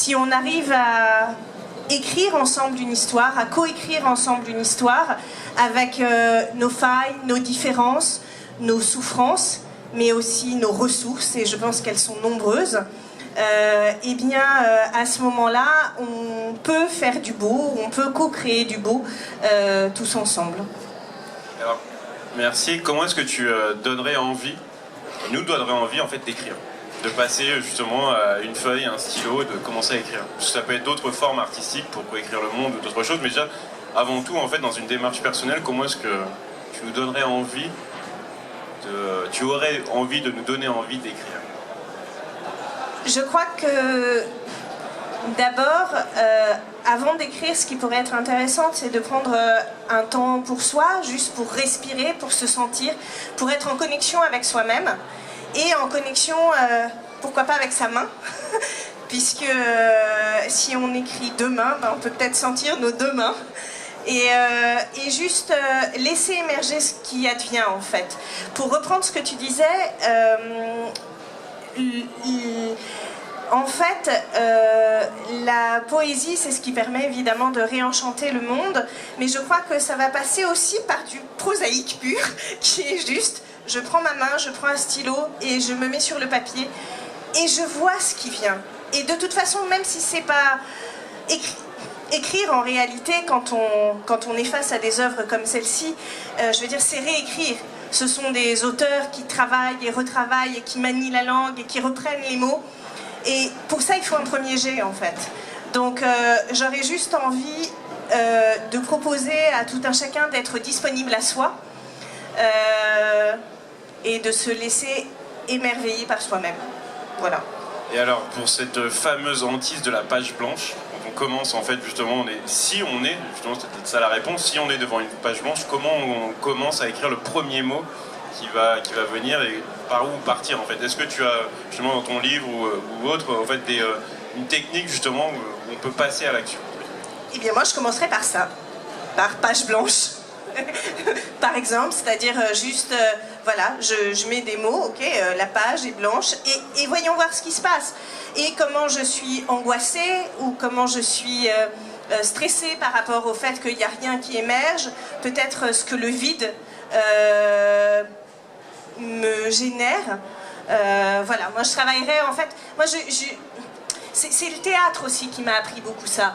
si on arrive à écrire ensemble une histoire, à coécrire ensemble une histoire avec nos failles, nos différences, nos souffrances, mais aussi nos ressources, et je pense qu'elles sont nombreuses, eh bien, à ce moment-là, on peut faire du beau, on peut co-créer du beau tous ensemble. Alors, merci. Comment est-ce que tu nous donnerais envie en fait d'écrire, de passer justement à une feuille, un stylo, de commencer à écrire? Ça peut être d'autres formes artistiques pour écrire le monde ou d'autres choses, mais déjà, avant tout, en fait, dans une démarche personnelle, comment est-ce que tu nous donnerais envie tu aurais envie de nous donner envie d'écrire? Je crois que d'abord, avant d'écrire, ce qui pourrait être intéressant, c'est de prendre un temps pour soi, juste pour respirer, pour se sentir, pour être en connexion avec soi-même et en connexion, pourquoi pas avec sa main, puisque si on écrit deux mains, ben, on peut peut-être sentir nos deux mains. Et juste laisser émerger ce qui advient en fait. Pour reprendre ce que tu disais, en fait, la poésie, c'est ce qui permet évidemment de réenchanter le monde, mais je crois que ça va passer aussi par du prosaïque pur, qui est juste, je prends ma main, je prends un stylo et je me mets sur le papier et je vois ce qui vient. Et de toute façon, même si c'est pas écrire en réalité, quand on est face à des œuvres comme celle-ci, je veux dire, c'est réécrire. Ce sont des auteurs qui travaillent et retravaillent et qui manient la langue et qui reprennent les mots. Et pour ça, il faut un premier jet, en fait. Donc, j'aurais juste envie de proposer à tout un chacun d'être disponible à soi et de se laisser émerveiller par soi-même. Voilà. Et alors, pour cette fameuse hantise de la page blanche, on commence en fait justement, justement, c'est peut-être ça la réponse, si on est devant une page blanche, comment on commence à écrire le premier mot qui va venir et par où partir en fait? Est-ce que tu as justement dans ton livre ou autre en fait une technique justement où on peut passer à l'action? Eh bien moi je commencerai par ça, par page blanche. Par exemple, c'est-à-dire juste, voilà, je mets des mots, ok, la page est blanche, et voyons voir ce qui se passe. Et comment je suis angoissée, ou comment je suis stressée par rapport au fait qu'il n'y a rien qui émerge, peut-être ce que le vide me génère. Voilà, moi je travaillerai, en fait, c'est le théâtre aussi qui m'a appris beaucoup ça.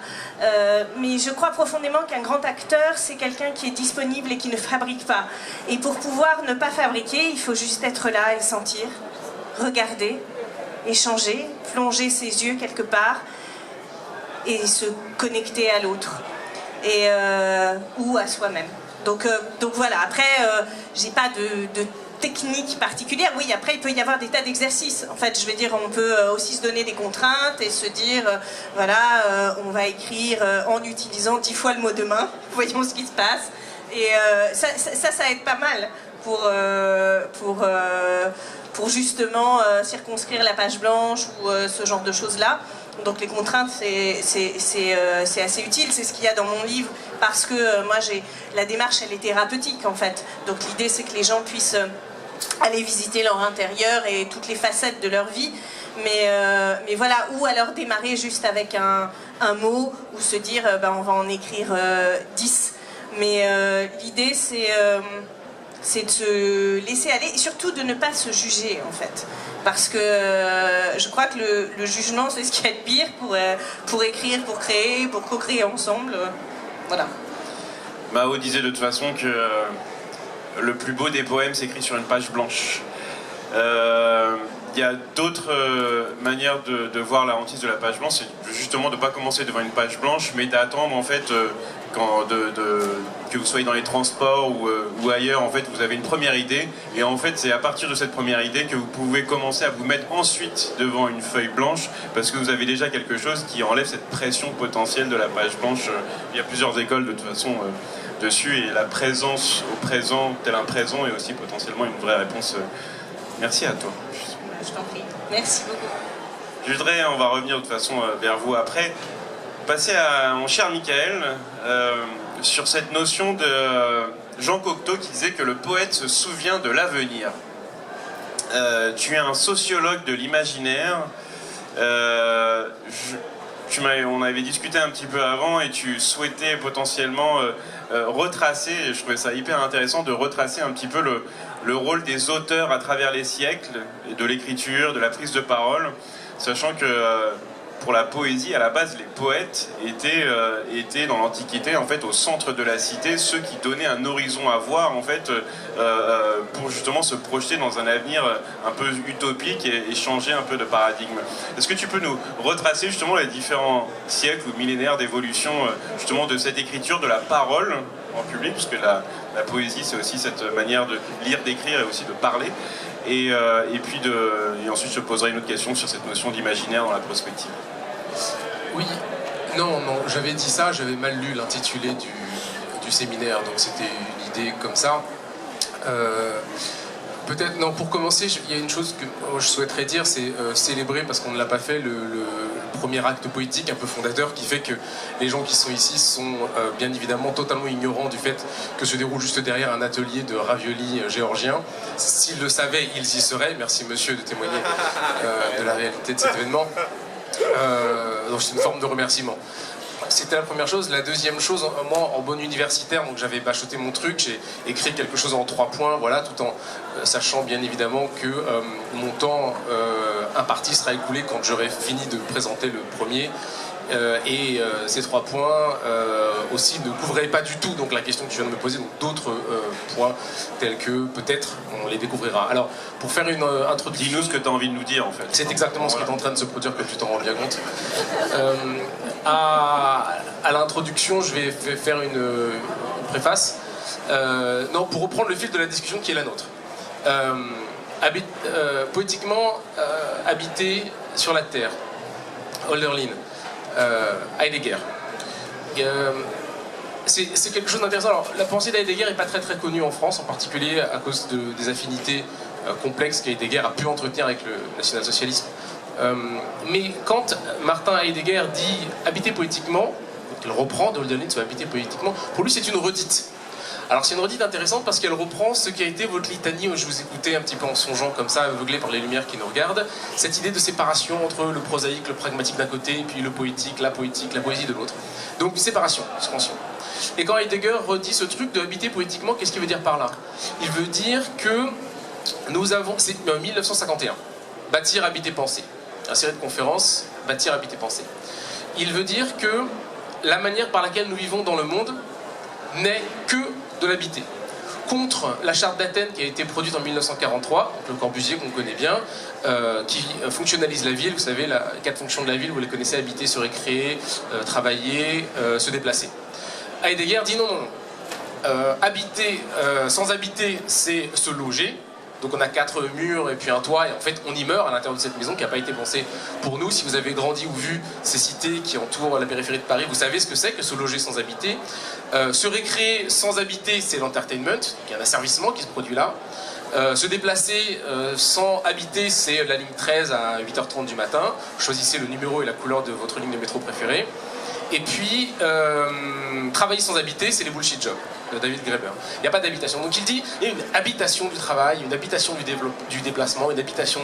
Mais je crois profondément qu'un grand acteur, c'est quelqu'un qui est disponible et qui ne fabrique pas. Et pour pouvoir ne pas fabriquer, il faut juste être là et sentir, regarder, échanger, plonger ses yeux quelque part et se connecter à l'autre ou à soi-même. Donc voilà, après, j'ai pas de technique particulière. Oui, après il peut y avoir des tas d'exercices. En fait, je veux dire, on peut aussi se donner des contraintes et se dire, voilà, on va écrire en utilisant 10 fois le mot demain. Voyons ce qui se passe. Et ça aide pas mal pour justement circonscrire la page blanche ou ce genre de choses-là. Donc les contraintes, c'est assez utile, c'est ce qu'il y a dans mon livre, parce que moi, la démarche, elle est thérapeutique en fait. Donc l'idée, c'est que les gens puissent aller visiter leur intérieur et toutes les facettes de leur vie, mais voilà, ou alors démarrer juste avec un mot, ou se dire, ben, on va en écrire 10. Mais l'idée, c'est de se laisser aller, et surtout de ne pas se juger en fait. Parce que je crois que le jugement, c'est ce qu'il y a de pire pour écrire, pour créer, pour co-créer ensemble. Voilà. Mao disait de toute façon que le plus beau des poèmes s'écrit sur une page blanche. Il y a d'autres manières de voir la hantise de la page blanche, c'est justement de ne pas commencer devant une page blanche, mais d'attendre en fait que vous soyez dans les transports ou ailleurs, en fait vous avez une première idée, et en fait c'est à partir de cette première idée que vous pouvez commencer à vous mettre ensuite devant une feuille blanche, parce que vous avez déjà quelque chose qui enlève cette pression potentielle de la page blanche. Il y a plusieurs écoles de toute façon dessus, et la présence au présent tel un présent est aussi potentiellement une vraie réponse. Merci à toi. Je t'en prie. Merci beaucoup. Je voudrais, on va revenir de toute façon vers vous après, passer à mon cher Michael sur cette notion de Jean Cocteau qui disait que le poète se souvient de l'avenir. Tu es un sociologue de l'imaginaire. on avait discuté un petit peu avant et tu souhaitais potentiellement retracer, et je trouvais ça hyper intéressant de retracer un petit peu le rôle des auteurs à travers les siècles, et de l'écriture, de la prise de parole, sachant que pour la poésie, à la base, les poètes étaient dans l'Antiquité en fait au centre de la cité, ceux qui donnaient un horizon à voir en fait pour justement se projeter dans un avenir un peu utopique et changer un peu de paradigme. Est-ce que tu peux nous retracer justement les différents siècles ou millénaires d'évolution justement de cette écriture, de la parole en public, puisque la poésie c'est aussi cette manière de lire, d'écrire et aussi de parler. Et ensuite je poserai une autre question sur cette notion d'imaginaire dans la prospective. Oui, non, j'avais dit ça, j'avais mal lu l'intitulé du séminaire, donc c'était une idée comme ça. Peut-être, non, pour commencer, il y a une chose que je souhaiterais dire, c'est célébrer, parce qu'on ne l'a pas fait, le premier acte poétique un peu fondateur qui fait que les gens qui sont ici sont bien évidemment totalement ignorants du fait que se déroule juste derrière un atelier de raviolis géorgien. S'ils le savaient, ils y seraient. Merci monsieur de témoigner de la réalité de cet événement. Donc c'est une forme de remerciement. C'était la première chose. La deuxième chose, moi en bon universitaire, donc j'avais bachoté mon truc, j'ai écrit quelque chose en 3 points, voilà, tout en sachant bien évidemment que mon temps imparti sera écoulé quand j'aurai fini de présenter le premier. Ces 3 points aussi ne couvraient pas du tout donc la question que tu viens de me poser, donc d'autres points tels que peut-être on les découvrira. Alors pour faire une introduction... Dis-nous ce que tu as envie de nous dire en fait. C'est exactement ce qui est en train de se produire, que tu t'en rends bien compte. À l'introduction, je vais faire une préface. Non, pour reprendre le fil de la discussion qui est la nôtre. Poétiquement, habiter sur la terre. Hölderlin. Heidegger. C'est quelque chose d'intéressant. Alors, la pensée d'Heidegger n'est pas très très connue en France, en particulier à cause des affinités complexes qu'Heidegger a pu entretenir avec le national-socialisme. Mais quand Martin Heidegger dit habiter poétiquement, il reprend de Hölderlin sur habiter poétiquement, pour lui c'est une redite. Alors c'est une redite intéressante parce qu'elle reprend ce qui a été votre litanie, où je vous écoutais un petit peu en songeant comme ça, aveuglé par les lumières qui nous regardent, cette idée de séparation entre le prosaïque, le pragmatique d'un côté, et puis le poétique, la poésie de l'autre. Donc séparation, expansion. Et quand Heidegger redit ce truc de habiter poétiquement, qu'est-ce qu'il veut dire par là? Il veut dire que nous avons, c'est 1951, bâtir, habiter, penser. Un série de conférences, bâtir, habiter, penser. Il veut dire que la manière par laquelle nous vivons dans le monde n'est que de l'habiter. Contre la charte d'Athènes qui a été produite en 1943, donc le Corbusier qu'on connaît bien, qui fonctionnalise la ville, vous savez, les 4 fonctions de la ville, vous les connaissez, habiter, se récréer, travailler, se déplacer. Heidegger dit non. Habiter, sans habiter, c'est se loger. Donc on a 4 murs et puis un toit, et en fait on y meurt à l'intérieur de cette maison qui n'a pas été pensée pour nous. Si vous avez grandi ou vu ces cités qui entourent la périphérie de Paris, vous savez ce que c'est que se loger sans habiter. Se récréer sans habiter, c'est l'entertainment, il y a un asservissement qui se produit là. Se déplacer sans habiter, c'est la ligne 13 à 8h30 du matin. Choisissez le numéro et la couleur de votre ligne de métro préférée. Et puis, travailler sans habiter, c'est les bullshit jobs de David Graeber. Il n'y a pas d'habitation. Donc il dit, il y a une habitation du travail, une habitation du déplacement, une habitation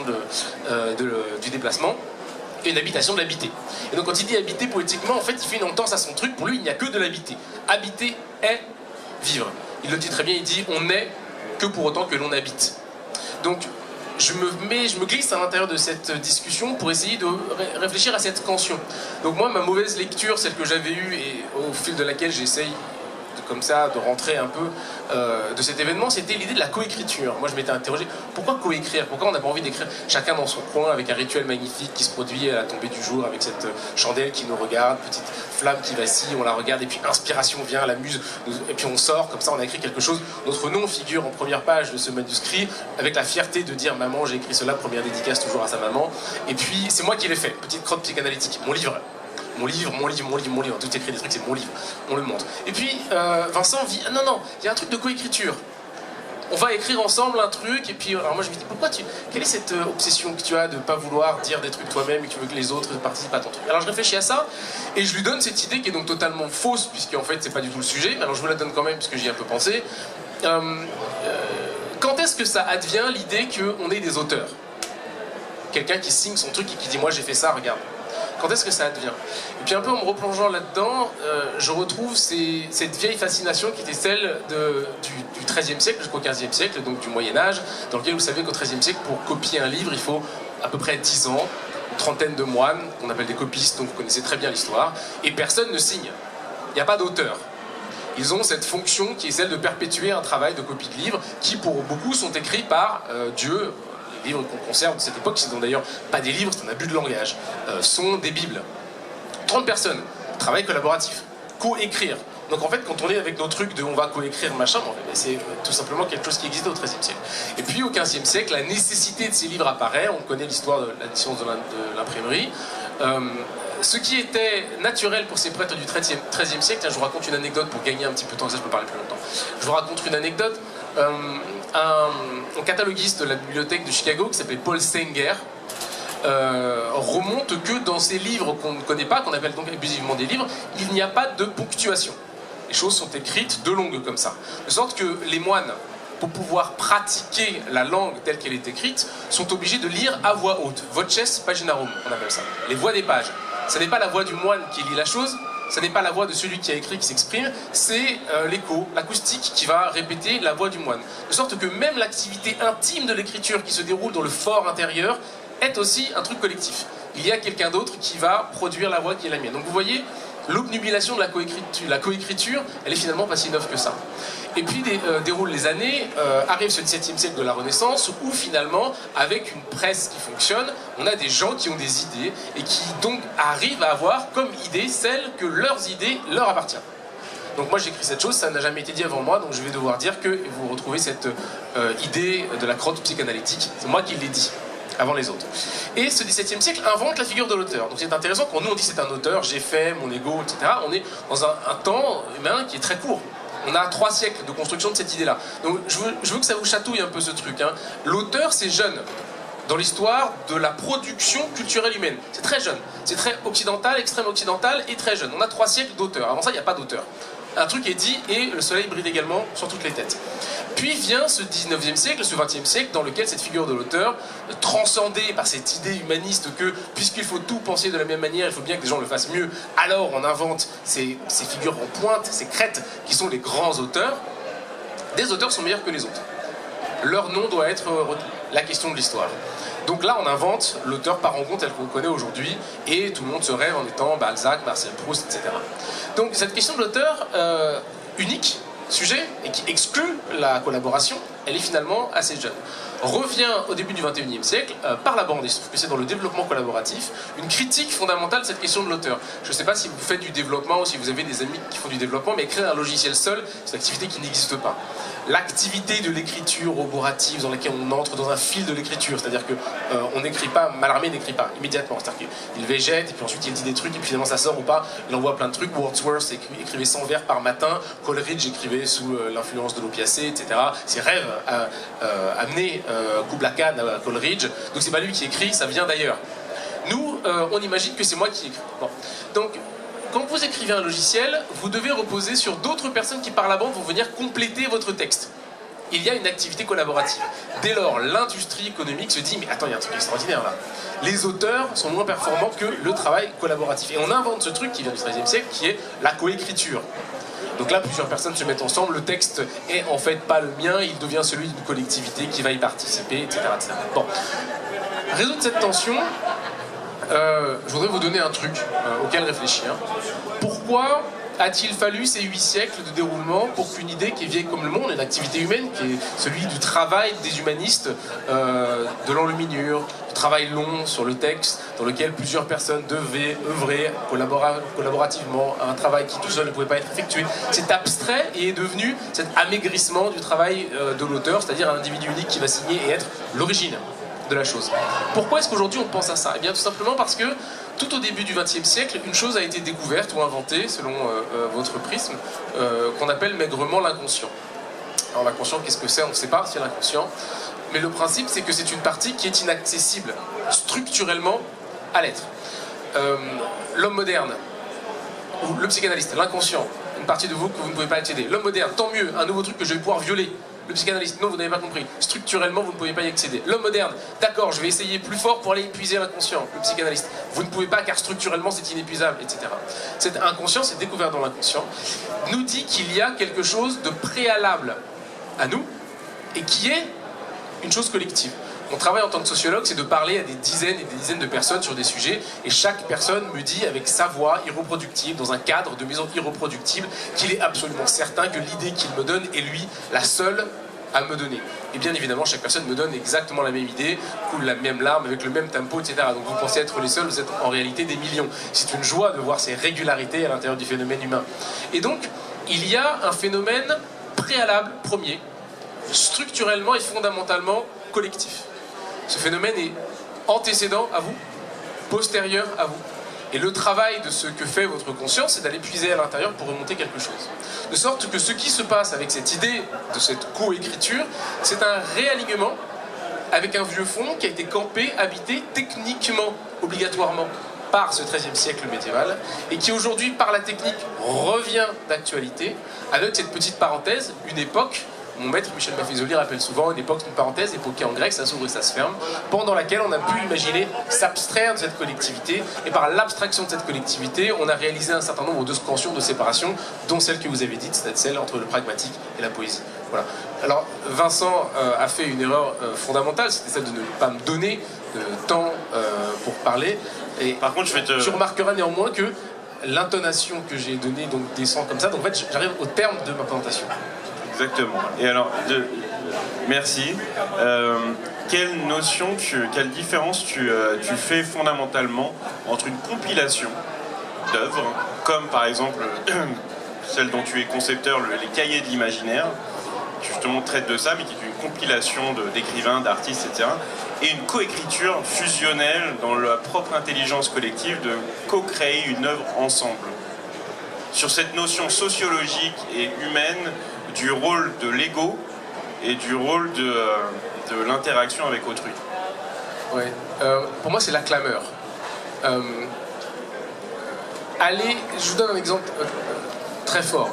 du déplacement, et une habitation de l'habiter. Et donc quand il dit habiter poétiquement, en fait, il fait une entorse à son truc. Pour lui, il n'y a que de l'habiter. Habiter est vivre. Il le dit très bien, il dit, on n'est que pour autant que l'on habite. Donc, je me glisse à l'intérieur de cette discussion pour essayer de réfléchir à cette tension. Donc moi, ma mauvaise lecture, celle que j'avais eue et au fil de laquelle j'essaye comme ça de rentrer un peu de cet événement, c'était l'idée de la coécriture. Moi je m'étais interrogé, pourquoi coécrire? Pourquoi on n'a pas envie d'écrire chacun dans son coin avec un rituel magnifique qui se produit à la tombée du jour, avec cette chandelle qui nous regarde, petite flamme qui vacille, on la regarde et puis inspiration vient, la muse, et puis on sort, comme ça on a écrit quelque chose, notre nom figure en première page de ce manuscrit avec la fierté de dire maman j'ai écrit cela, première dédicace toujours à sa maman, et puis c'est moi qui l'ai fait, petite crotte psychanalytique, mon livre, tout écrit des trucs, c'est mon livre, on le montre. Et puis Vincent dit, non, il y a un truc de coécriture. On va écrire ensemble un truc, et puis alors moi je me dis, quelle est cette obsession que tu as de ne pas vouloir dire des trucs toi-même et que tu veux que les autres participent à ton truc? Alors je réfléchis à ça, et je lui donne cette idée qui est donc totalement fausse, puisqu'en fait c'est pas du tout le sujet, mais alors je vous la donne quand même, puisque j'y ai un peu pensé. Quand est-ce que ça advient l'idée qu'on est des auteurs? Quelqu'un qui signe son truc et qui dit, moi j'ai fait ça, regarde. Quand est-ce que ça advient? Et puis un peu en me replongeant là-dedans, je retrouve cette vieille fascination qui était celle du XIIIe siècle jusqu'au XVe siècle, donc du Moyen-Âge, dans lequel vous savez qu'au XIIIe siècle, pour copier un livre, il faut à peu près 10 ans, une trentaine de moines, qu'on appelle des copistes, donc vous connaissez très bien l'histoire, et personne ne signe. Il n'y a pas d'auteur. Ils ont cette fonction qui est celle de perpétuer un travail de copie de livres qui, pour beaucoup, sont écrits par Dieu. Les livres qu'on conserve de cette époque, qui sont d'ailleurs pas des livres, c'est un abus de langage, sont des bibles. 30 personnes, travail collaboratif, co-écrire. Donc en fait, quand on est avec nos trucs de on va co-écrire machin, bon, c'est tout simplement quelque chose qui existait au XIIIe siècle. Et puis au XVe siècle, la nécessité de ces livres apparaît. On connaît l'histoire de la naissance de l'imprimerie. Ce qui était naturel pour ces prêtres du XIIIe siècle, je vous raconte une anecdote pour gagner un petit peu de temps, ça je peux parler plus longtemps. Je vous raconte une anecdote. Un cataloguiste de la bibliothèque de Chicago qui s'appelait Paul Stenger remonte que dans ces livres qu'on ne connaît pas, qu'on appelle donc abusivement des livres, il n'y a pas de ponctuation. Les choses sont écrites de longue comme ça. De sorte que les moines, pour pouvoir pratiquer la langue telle qu'elle est écrite, sont obligés de lire à voix haute. Voces paginarum, on appelle ça. Les voix des pages. Ce n'est pas la voix du moine qui lit la chose, ce n'est pas la voix de celui qui a écrit qui s'exprime, c'est l'écho, l'acoustique qui va répéter la voix du moine. De sorte que même l'activité intime de l'écriture qui se déroule dans le fort intérieur est aussi un truc collectif. Il y a quelqu'un d'autre qui va produire la voix qui est la mienne. Donc vous voyez, l'obnubilation de la coécriture, elle est finalement pas si neuve que ça. Et puis déroulent les années, arrive ce XVIIe siècle de la Renaissance, où finalement, avec une presse qui fonctionne, on a des gens qui ont des idées, et qui donc arrivent à avoir comme idée celle que leurs idées leur appartiennent. Donc moi j'écris cette chose, ça n'a jamais été dit avant moi, donc je vais devoir dire que vous retrouvez cette idée de la crotte psychanalytique, c'est moi qui l'ai dit avant les autres. Et ce XVIIe siècle invente la figure de l'auteur. Donc c'est intéressant, quand nous on dit c'est un auteur, j'ai fait, mon ego, etc., on est dans un temps humain qui est très court. On a 3 siècles de construction de cette idée-là. Donc je veux que ça vous chatouille un peu ce truc. Hein. L'auteur, c'est jeune dans l'histoire de la production culturelle humaine. C'est très jeune. C'est très occidental, extrême occidental et très jeune. On a 3 siècles d'auteur. Avant ça, il n'y a pas d'auteur. Un truc est dit et le soleil brille également sur toutes les têtes. Puis vient ce 19e siècle, ce 20e siècle, dans lequel cette figure de l'auteur, transcendée par cette idée humaniste que, puisqu'il faut tout penser de la même manière, il faut bien que les gens le fassent mieux, alors on invente ces figures en pointe, ces crêtes, qui sont les grands auteurs. Des auteurs sont meilleurs que les autres. Leur nom doit être retenu. La question de l'histoire. Donc là, on invente l'auteur par rencontre tel qu'on le connaît aujourd'hui, et tout le monde se rêve en étant Balzac, Marcel Proust, etc. Donc cette question de l'auteur unique, sujet, et qui exclut la collaboration, elle est finalement assez jeune. Revient au début du XXIe siècle, par la bande, il se trouve que c'est dans le développement collaboratif, une critique fondamentale de cette question de l'auteur. Je ne sais pas si vous faites du développement ou si vous avez des amis qui font du développement, mais écrire un logiciel seul, c'est une activité qui n'existe pas. L'activité de l'écriture roborative dans laquelle on entre dans un fil de l'écriture, c'est-à-dire que on n'écrit pas, Mallarmé n'écrit pas immédiatement, c'est-à-dire qu'il végète, et puis ensuite il dit des trucs, et puis finalement ça sort ou pas, il envoie plein de trucs. Wordsworth écrivait 100 vers par matin, Coleridge écrivait sous l'influence de l'opiacé, etc. Ses rêves amenaient Kubla Khan à Coleridge, donc c'est pas lui qui écrit, ça vient d'ailleurs. Nous, on imagine que c'est moi qui écris. Bon. Donc, quand vous écrivez un logiciel, vous devez reposer sur d'autres personnes qui, par la bande, vont venir compléter votre texte. Il y a une activité collaborative. Dès lors, l'industrie économique se dit « Mais attends, il y a un truc extraordinaire là. Les auteurs sont moins performants que le travail collaboratif. » Et on invente ce truc qui vient du XIIIe siècle, qui est la coécriture. Donc là, plusieurs personnes se mettent ensemble, le texte est en fait pas le mien, il devient celui d'une collectivité qui va y participer, etc. etc. Bon. Résoudre cette tension, je voudrais vous donner un truc auquel réfléchir. Pourquoi a-t-il fallu ces 8 siècles de déroulement pour qu'une idée qui est vieille comme le monde, une activité humaine, qui est celui du travail des humanistes, de l'enluminure, du travail long sur le texte, dans lequel plusieurs personnes devaient œuvrer collaborativement à un travail qui tout seul ne pouvait pas être effectué, c'est abstrait et est devenu cet amaigrissement du travail de l'auteur, c'est-à-dire un individu unique qui va signer et être l'origine de la chose. Pourquoi est-ce qu'aujourd'hui on pense à ça? Eh bien tout simplement parce que tout au début du XXe siècle, une chose a été découverte ou inventée, selon votre prisme, qu'on appelle maigrement l'inconscient. Alors l'inconscient, qu'est-ce que c'est? On ne sait pas, c'est l'inconscient. Mais le principe, c'est que c'est une partie qui est inaccessible structurellement à l'être. L'homme moderne, ou le psychanalyste, l'inconscient, une partie de vous que vous ne pouvez pas accéder. L'homme moderne, tant mieux, un nouveau truc que je vais pouvoir violer. Le psychanalyste, non, vous n'avez pas compris. Structurellement, vous ne pouvez pas y accéder. L'homme moderne, d'accord, je vais essayer plus fort pour aller épuiser l'inconscient. Le psychanalyste, vous ne pouvez pas car structurellement c'est inépuisable, etc. Cet inconscient, cette découverte dans l'inconscient, nous dit qu'il y a quelque chose de préalable à nous et qui est une chose collective. Mon travail en tant que sociologue, c'est de parler à des dizaines et des dizaines de personnes sur des sujets, et chaque personne me dit avec sa voix irreproductible, dans un cadre de maison irreproductible, qu'il est absolument certain que l'idée qu'il me donne est lui la seule à me donner. Et bien évidemment, chaque personne me donne exactement la même idée, coule la même larme, avec le même tempo, etc. Donc vous pensez être les seuls, vous êtes en réalité des millions. C'est une joie de voir ces régularités à l'intérieur du phénomène humain. Et donc, il y a un phénomène préalable, premier, structurellement et fondamentalement collectif. Ce phénomène est antécédent à vous, postérieur à vous. Et le travail de ce que fait votre conscience, c'est d'aller puiser à l'intérieur pour remonter quelque chose. De sorte que ce qui se passe avec cette idée de cette co-écriture, c'est un réalignement avec un vieux fond qui a été campé, habité techniquement, obligatoirement, par ce XIIIe siècle médiéval, et qui aujourd'hui, par la technique, revient d'actualité, avec cette petite parenthèse, une époque. Mon maître Michel Maffezoli rappelle souvent une époque, une parenthèse, époquée en grec, ça s'ouvre et ça se ferme, pendant laquelle on a pu imaginer s'abstraire de cette collectivité, et par l'abstraction de cette collectivité, on a réalisé un certain nombre de scansions, de séparations, dont celle que vous avez dite, c'est-à-dire celle entre le pragmatique et la poésie. Voilà. Alors, Vincent a fait une erreur fondamentale, c'était celle de ne pas me donner de temps pour parler. Et par contre, tu remarqueras néanmoins que l'intonation que j'ai donnée donc, descend comme ça, donc en fait, j'arrive au terme de ma présentation. Exactement. Et alors, merci. Quelle différence tu fais fondamentalement entre une compilation d'œuvres, comme par exemple celle dont tu es concepteur, les cahiers de l'imaginaire, qui justement traite de ça, mais qui est une compilation d'écrivains, d'artistes, etc., et une coécriture fusionnelle dans la propre intelligence collective de co-créer une œuvre ensemble. Sur cette notion sociologique et humaine du rôle de l'ego et du rôle de l'interaction avec autrui. Ouais. Pour moi, c'est la clameur. Je vous donne un exemple très fort.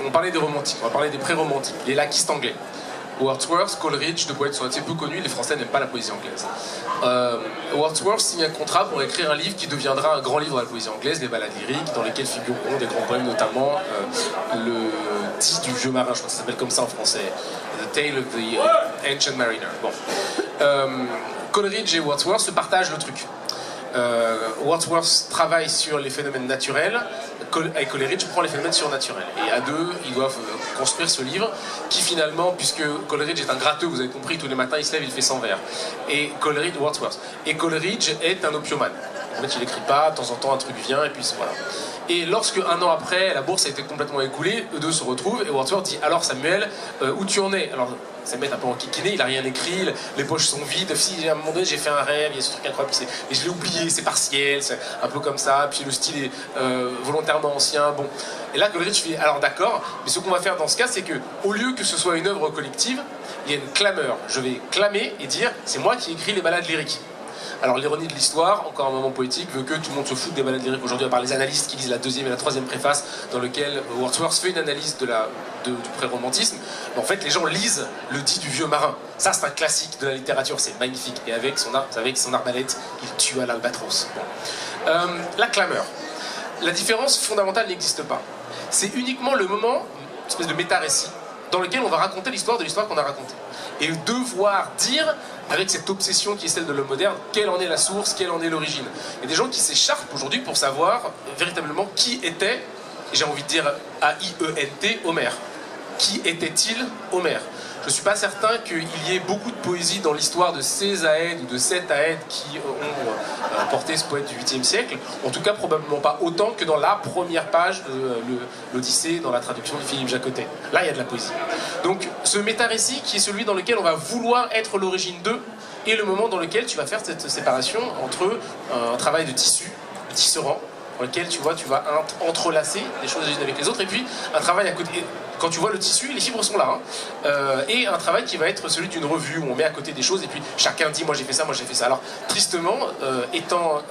On parlait des romantiques, on va parler des pré-romantiques, les laquistes anglais. Wordsworth, Coleridge, deux poètes sont assez peu connus, les Français n'aiment pas la poésie anglaise. Wordsworth signe un contrat pour écrire un livre qui deviendra un grand livre de la poésie anglaise, les ballades lyriques, dans lesquelles figureront des grands poèmes, notamment le dit du vieux marin, je crois que ça s'appelle comme ça en français, The Tale of the Ancient Mariner. Bon. Coleridge et Wordsworth se partagent le truc. Wordsworth travaille sur les phénomènes naturels, et Coleridge prend les phénomènes surnaturels. Et à deux, ils doivent construire ce livre qui finalement, puisque Coleridge est un gratteux, vous avez compris, tous les matins il se lève, il fait 100 vers. Et Wordsworth. Et Coleridge est un opiomane. En fait, il n'écrit pas, de temps en temps un truc vient, et puis voilà. Et lorsque, un an après, la bourse a été complètement écoulée, eux deux se retrouvent, et Wordsworth dit « Alors Samuel, où tu en es ?» Alors Samuel est un peu enquiquiné, il n'a rien écrit, les poches sont vides. Si à un moment donné j'ai fait un rêve, il y a ce truc incroyable, et je l'ai oublié, c'est partiel, c'est un peu comme ça, puis le style est volontairement ancien. Bon. Et là, Coleridge fait « Alors d'accord, mais ce qu'on va faire dans ce cas, c'est que au lieu que ce soit une œuvre collective, il y a une clameur. Je vais clamer et dire « C'est moi qui ai écrit les ballades lyriques. » Alors l'ironie de l'histoire, encore un moment poétique, veut que tout le monde se foute des ballades lyriques aujourd'hui, à part les analystes qui lisent la deuxième et la troisième préface, dans lequel Wordsworth fait une analyse du pré-romantisme. Mais en fait, les gens lisent le dit du vieux marin. Ça, c'est un classique de la littérature, c'est magnifique. Et avec son arbalète, il tue à l'albatros. Bon. La clameur. La différence fondamentale n'existe pas. C'est uniquement le moment, une espèce de méta-récit, dans lequel on va raconter l'histoire de l'histoire qu'on a racontée. Et devoir dire, avec cette obsession qui est celle de l'homme moderne, quelle en est la source, quelle en est l'origine. Il y a des gens qui s'écharpent aujourd'hui pour savoir véritablement qui était, et j'ai envie de dire A-I-E-N-T, Homère. Qui était-il, Homère ? Je ne suis pas certain qu'il y ait beaucoup de poésie dans l'histoire de ces Aèdes ou de cet Aède qui ont porté ce poète du 8e siècle. En tout cas, probablement pas autant que dans la première page de l'Odyssée, dans la traduction de Philippe Jacotet. Là, il y a de la poésie. Donc, ce méta-récit qui est celui dans lequel on va vouloir être l'origine d'eux et le moment dans lequel tu vas faire cette séparation entre un travail de tissu, de tisserand, dans lequel tu vas entrelacer les choses les unes avec les autres, et puis un travail à côté. quand tu vois le tissu, les fibres sont là. Et un travail qui va être celui d'une revue, où on met à côté des choses, et puis chacun dit, moi j'ai fait ça, moi j'ai fait ça. Alors, tristement, étant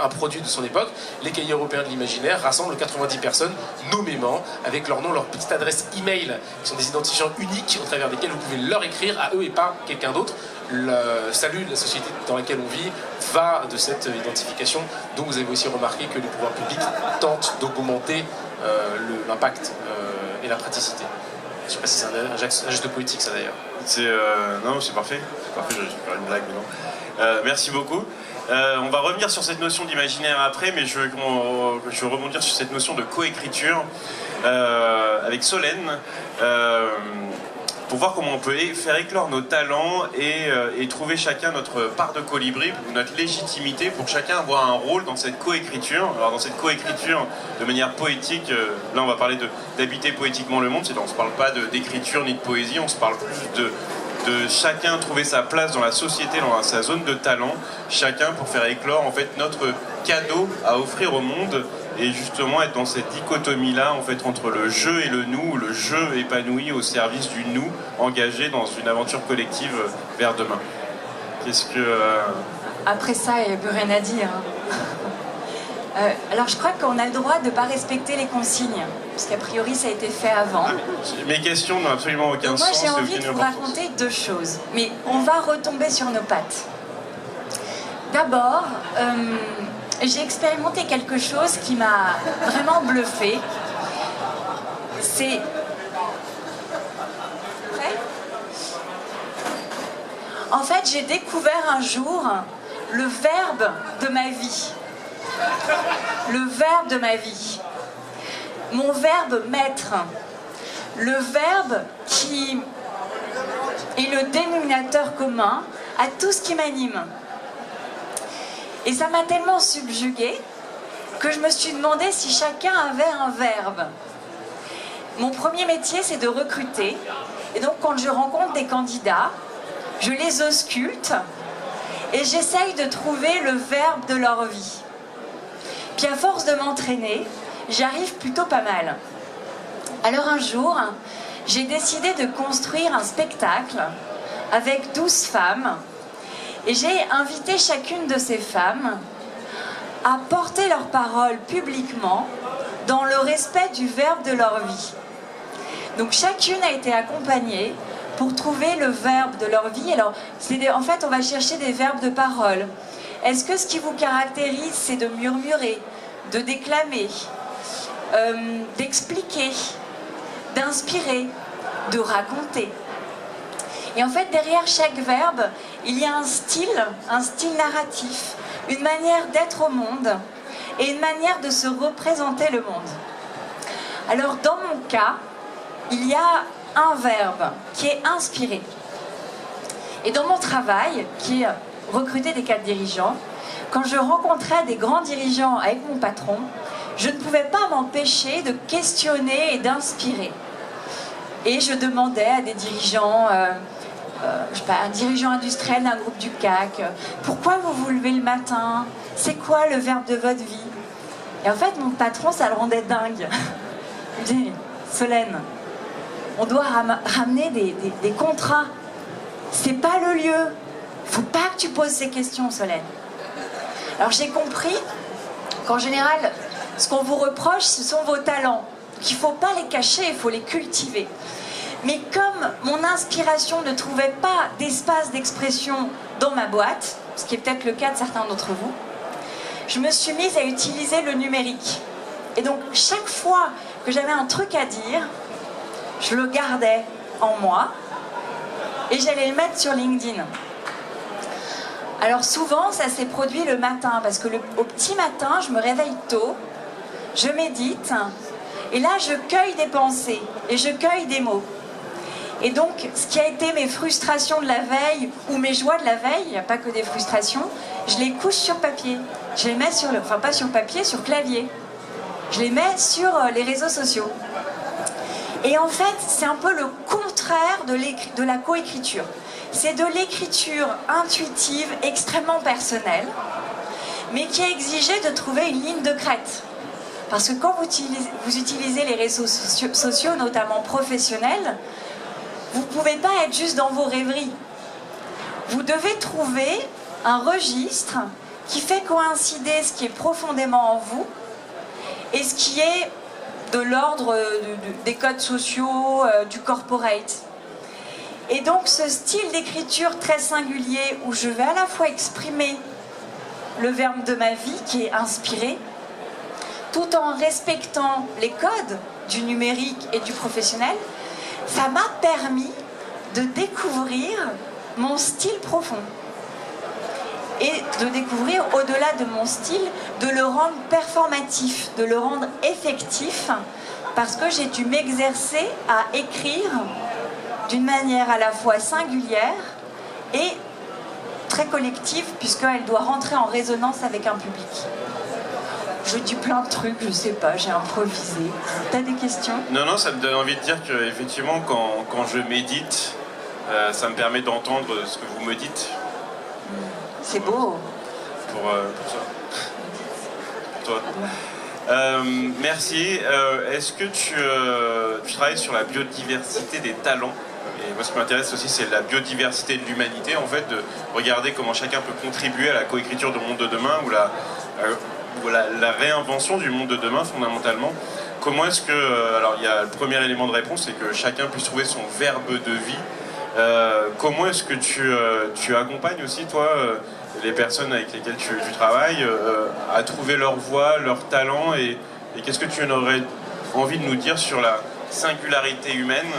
un produit de son époque, les cahiers européens de l'imaginaire rassemblent 90 personnes, nommément, avec leur nom, leur petite adresse email, qui sont des identifiants uniques, au travers desquels vous pouvez leur écrire à eux et pas quelqu'un d'autre. Le salut de la société dans laquelle on vit va de cette identification, dont vous avez aussi remarqué que les pouvoirs publics tentent d'augmenter l'impact et la praticité. Je ne sais pas si c'est un geste poétique, ça d'ailleurs. Non, c'est parfait. C'est parfait, je vais faire une blague, mais non. Merci beaucoup. On va revenir sur cette notion d'imaginaire après, mais je veux rebondir sur cette notion de coécriture avec Solène. Pour voir comment on peut faire éclore nos talents et trouver chacun notre part de colibri, notre légitimité pour chacun avoir un rôle dans cette coécriture. Alors dans cette coécriture de manière poétique, là on va parler d'habiter poétiquement le monde, on ne se parle pas d'écriture ni de poésie, on se parle plus de chacun trouver sa place dans la société, dans sa zone de talent, chacun pour faire éclore en fait notre cadeau à offrir au monde. Et justement être dans cette dichotomie-là, en fait, entre le jeu et le nous, le jeu épanoui au service du nous, engagé dans une aventure collective vers demain. Qu'est-ce que... Après ça, il n'y a plus rien à dire. Alors je crois qu'on a le droit de ne pas respecter les consignes, parce qu'a priori ça a été fait avant. Mes questions n'ont absolument aucun Donc sens. Moi j'ai envie de vous raconter deux choses, mais on va retomber sur nos pattes. D'abord, j'ai expérimenté quelque chose qui m'a vraiment bluffé. C'est... Prêt ? En fait, j'ai découvert un jour le verbe de ma vie. Le verbe de ma vie. Mon verbe maître. Le verbe qui est le dénominateur commun à tout ce qui m'anime. Et ça m'a tellement subjuguée que je me suis demandé si chacun avait un verbe. Mon premier métier, c'est de recruter. Et donc, quand je rencontre des candidats, je les ausculte et j'essaye de trouver le verbe de leur vie. Puis à force de m'entraîner, j'y arrive plutôt pas mal. Alors un jour, j'ai décidé de construire un spectacle avec 12 femmes. Et j'ai invité chacune de ces femmes à porter leurs paroles publiquement dans le respect du verbe de leur vie. Donc chacune a été accompagnée pour trouver le verbe de leur vie. Alors, en fait, on va chercher des verbes de parole. Est-ce que ce qui vous caractérise, c'est de murmurer, de déclamer, d'expliquer, d'inspirer, de raconter ? Et en fait, derrière chaque verbe, il y a un style narratif, une manière d'être au monde et une manière de se représenter le monde. Alors, dans mon cas, il y a un verbe qui est inspiré. Et dans mon travail, qui est recruter des cadres dirigeants, quand je rencontrais des grands dirigeants avec mon patron, je ne pouvais pas m'empêcher de questionner et d'inspirer. Et je demandais à des dirigeants... je sais pas, un dirigeant industriel d'un groupe du CAC, pourquoi vous vous levez le matin? C'est quoi le verbe de votre vie? Et en fait, mon patron, ça le rendait dingue. Il me dit, Solène, on doit ramener des contrats. C'est pas le lieu. Faut pas que tu poses ces questions, Solène. Alors j'ai compris qu'en général, ce qu'on vous reproche, ce sont vos talents. Qu'il ne faut pas les cacher, il faut les cultiver. Mais comme mon inspiration ne trouvait pas d'espace d'expression dans ma boîte, ce qui est peut-être le cas de certains d'entre vous, je me suis mise à utiliser le numérique. Et donc, chaque fois que j'avais un truc à dire, je le gardais en moi et j'allais le mettre sur LinkedIn. Alors souvent, ça s'est produit le matin, parce que au petit matin, je me réveille tôt, je médite, et là, je cueille des pensées et je cueille des mots. Et donc, ce qui a été mes frustrations de la veille ou mes joies de la veille, il n'y a pas que des frustrations, je les couche sur papier. Je les mets sur enfin pas sur papier, sur clavier. Je les mets sur les réseaux sociaux. Et en fait, c'est un peu le contraire de la coécriture. C'est de l'écriture intuitive, extrêmement personnelle, mais qui a exigé de trouver une ligne de crête. Parce que quand vous utilisez les réseaux sociaux, notamment professionnels, vous ne pouvez pas être juste dans vos rêveries. Vous devez trouver un registre qui fait coïncider ce qui est profondément en vous et ce qui est de l'ordre des codes sociaux, du corporate. Et donc ce style d'écriture très singulier où je vais à la fois exprimer le verbe de ma vie qui est inspiré, tout en respectant les codes du numérique et du professionnel, ça m'a permis de découvrir mon style profond. Et de découvrir, au-delà de mon style, de le rendre performatif, de le rendre effectif, parce que j'ai dû m'exercer à écrire d'une manière à la fois singulière et très collective, puisqu'elle doit rentrer en résonance avec un public. Je dis plein de trucs, je sais pas, j'ai improvisé. T'as des questions? Non, ça me donne envie de dire que effectivement, quand je médite, ça me permet d'entendre ce que vous me dites. C'est beau. Pour ça. Pour toi. Merci. Est-ce que tu travailles sur la biodiversité des talents? Et moi, ce qui m'intéresse aussi, c'est la biodiversité de l'humanité, en fait, de regarder comment chacun peut contribuer à la coécriture du monde de demain ou la réinvention du monde de demain, fondamentalement. Comment est-ce que... alors, il y a le premier élément de réponse, c'est que chacun puisse trouver son verbe de vie. Comment est-ce que tu accompagnes aussi, toi, les personnes avec lesquelles tu travailles, à trouver leur voix, leur talent, et qu'est-ce que tu aurais envie de nous dire sur la singularité humaine,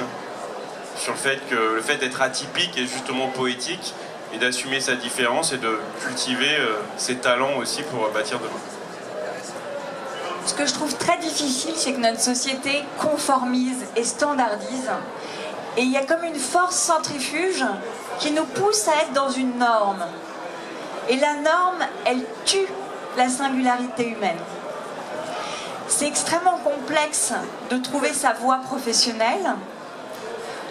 sur le fait d'être atypique est justement poétique, et d'assumer sa différence et de cultiver ses talents aussi pour bâtir demain? Ce que je trouve très difficile, c'est que notre société conformise et standardise. Et il y a comme une force centrifuge qui nous pousse à être dans une norme. Et la norme, elle tue la singularité humaine. C'est extrêmement complexe de trouver sa voie professionnelle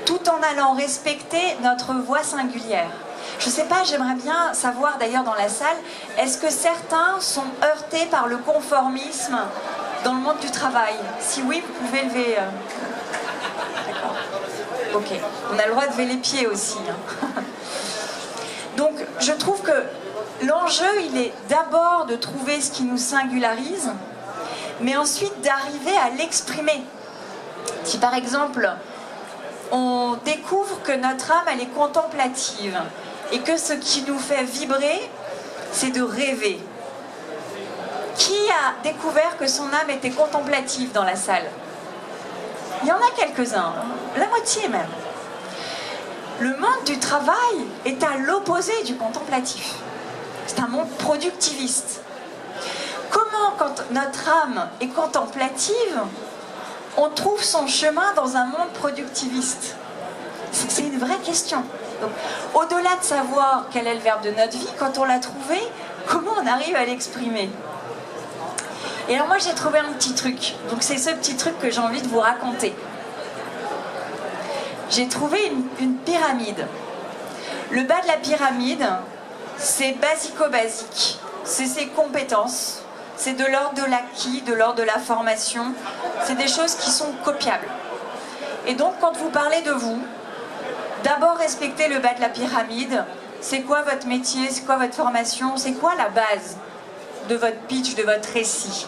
tout en allant respecter notre voie singulière. Je ne sais pas, j'aimerais bien savoir d'ailleurs dans la salle, est-ce que certains sont heurtés par le conformisme dans le monde du travail? Si oui, vous pouvez lever... D'accord. Ok. On a le droit de lever les pieds aussi. Donc, je trouve que l'enjeu, il est d'abord de trouver ce qui nous singularise, mais ensuite d'arriver à l'exprimer. Si par exemple, on découvre que notre âme, elle est contemplative, et que ce qui nous fait vibrer, c'est de rêver. Qui a découvert que son âme était contemplative dans la salle? Il y en a quelques-uns, la moitié même. Le monde du travail est à l'opposé du contemplatif. C'est un monde productiviste. Comment, quand notre âme est contemplative, on trouve son chemin dans un monde productiviste? C'est une vraie question. Donc, au-delà de savoir quel est le verbe de notre vie, quand on l'a trouvé, comment on arrive à l'exprimer? Et alors moi j'ai trouvé un petit truc. Donc c'est ce petit truc que j'ai envie de vous raconter. J'ai trouvé une pyramide. Le bas de la pyramide, c'est basico-basique. C'est ses compétences. C'est de l'ordre de l'acquis, de l'ordre de la formation. C'est des choses qui sont copiables. Et donc quand vous parlez de vous, d'abord respectez le bas de la pyramide. C'est quoi votre métier? C'est quoi votre formation? C'est quoi la base de votre pitch, de votre récit?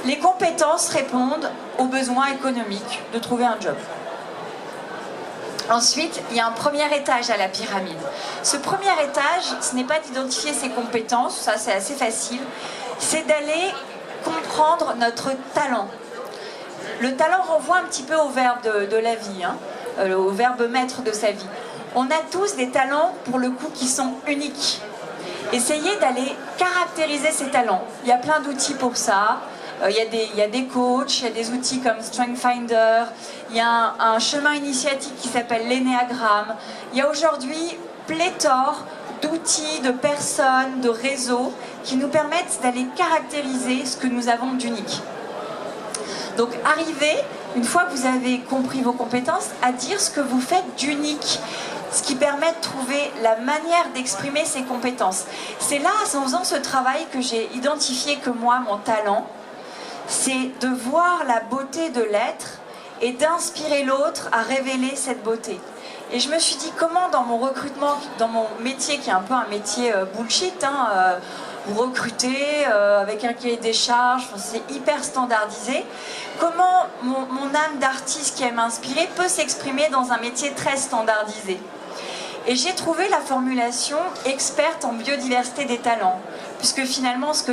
Les compétences répondent aux besoins économiques de trouver un job. Ensuite, il y a un premier étage à la pyramide. Ce premier étage, ce n'est pas d'identifier ses compétences, ça c'est assez facile, c'est d'aller comprendre notre talent. Le talent renvoie un petit peu au verbe de la vie, au verbe maître de sa vie. On a tous des talents, pour le coup, qui sont uniques. Essayez d'aller caractériser ces talents. Il y a plein d'outils pour ça. Il y a des coachs, il y a des outils comme StrengthsFinder, il y a un chemin initiatique qui s'appelle l'énéagramme. Il y a aujourd'hui pléthore d'outils, de personnes, de réseaux qui nous permettent d'aller caractériser ce que nous avons d'unique. Donc arrivez, une fois que vous avez compris vos compétences, à dire ce que vous faites d'unique. ce qui permet de trouver la manière d'exprimer ses compétences. C'est là, en faisant ce travail, que j'ai identifié que moi, mon talent, c'est de voir la beauté de l'être et d'inspirer l'autre à révéler cette beauté. Et je me suis dit, comment dans mon recrutement, dans mon métier qui est un peu un métier bullshit, vous recrutez avec un cahier des charges, c'est hyper standardisé, comment mon âme d'artiste qui aime inspirer peut s'exprimer dans un métier très standardisé. Et j'ai trouvé la formulation experte en biodiversité des talents, puisque finalement ce que j'ai